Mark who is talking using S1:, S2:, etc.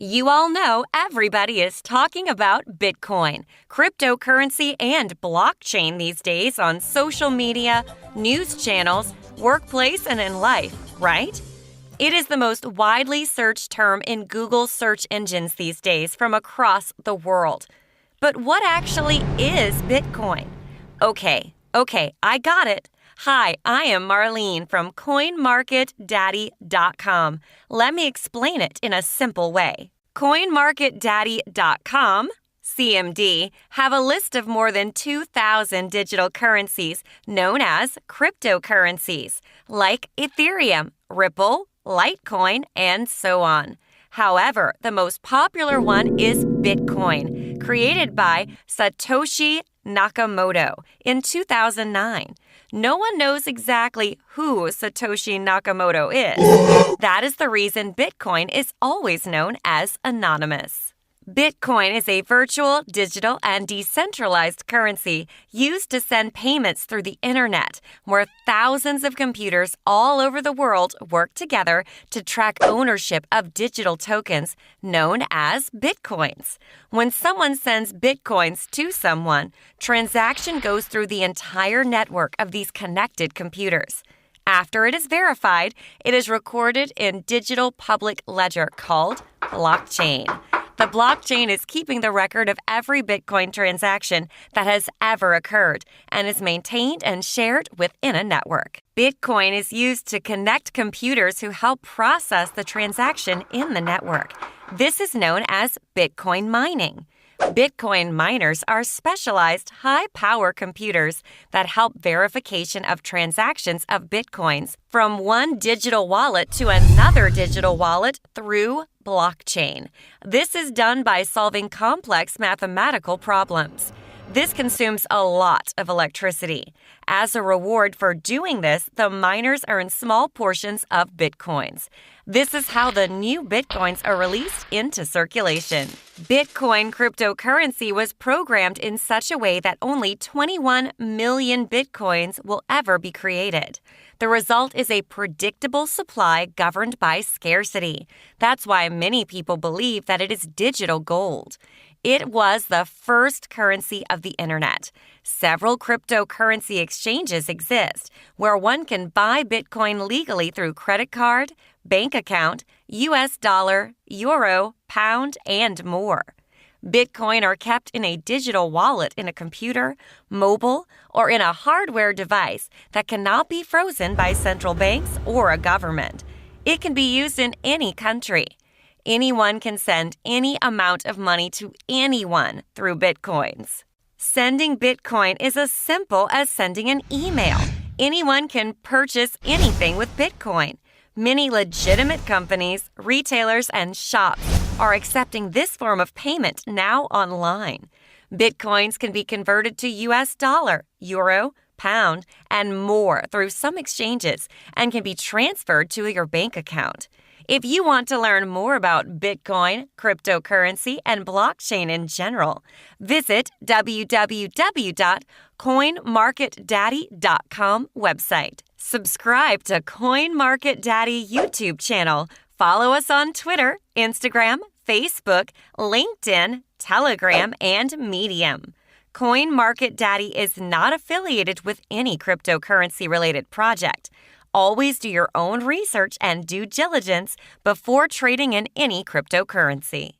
S1: You all know everybody is talking about Bitcoin, cryptocurrency, and blockchain these days on social media, news channels, workplace, and in life, right? It is the most widely searched term in Google search engines these days from across the world. But what actually is Bitcoin? Okay, I got it. Hi, I am Marlene from CoinMarketDaddy.com. Let me explain it in a simple way. CoinMarketDaddy.com, CMD, have a list of more than 2,000 digital currencies known as cryptocurrencies, like Ethereum, Ripple, Litecoin, and so on. However, the most popular one is Bitcoin, created by Satoshi Nakamoto in 2009. No one knows exactly who Satoshi Nakamoto is. That is the reason Bitcoin is always known as anonymous. Bitcoin is a virtual, digital, and decentralized currency used to send payments through the internet, where thousands of computers all over the world work together to track ownership of digital tokens known as bitcoins. When someone sends bitcoins to someone, transaction goes through the entire network of these connected computers. After it is verified, it is recorded in digital public ledger called blockchain. The blockchain is keeping the record of every Bitcoin transaction that has ever occurred and is maintained and shared within a network. Bitcoin is used to connect computers who help process the transaction in the network. This is known as Bitcoin mining. Bitcoin miners are specialized high-power computers that help verification of transactions of Bitcoins from one digital wallet to another digital wallet through blockchain. This is done by solving complex mathematical problems. This consumes a lot of electricity. As a reward for doing this, the miners earn small portions of Bitcoins. This is how the new Bitcoins are released into circulation. Bitcoin cryptocurrency was programmed in such a way that only 21 million Bitcoins will ever be created. The result is a predictable supply governed by scarcity. That's why many people believe that it is digital gold. It was the first currency of the internet. Several cryptocurrency exchanges exist where one can buy Bitcoin legally through credit card, bank account, US dollar, euro, pound, and more. Bitcoin are kept in a digital wallet in a computer, mobile, or in a hardware device that cannot be frozen by central banks or a government. It can be used in any country. Anyone can send any amount of money to anyone through Bitcoins. Sending Bitcoin is as simple as sending an email. Anyone can purchase anything with Bitcoin. Many legitimate companies, retailers, and shops are accepting this form of payment now online. Bitcoins can be converted to US dollar, euro, pound, and more through some exchanges and can be transferred to your bank account. If you want to learn more about Bitcoin, cryptocurrency, and blockchain in general, visit www.coinmarketdaddy.com website. Subscribe to CoinMarketDaddy YouTube channel. Follow us on Twitter, Instagram, Facebook, LinkedIn, Telegram, and Medium. CoinMarketDaddy is not affiliated with any cryptocurrency-related project. Always do your own research and due diligence before trading in any cryptocurrency.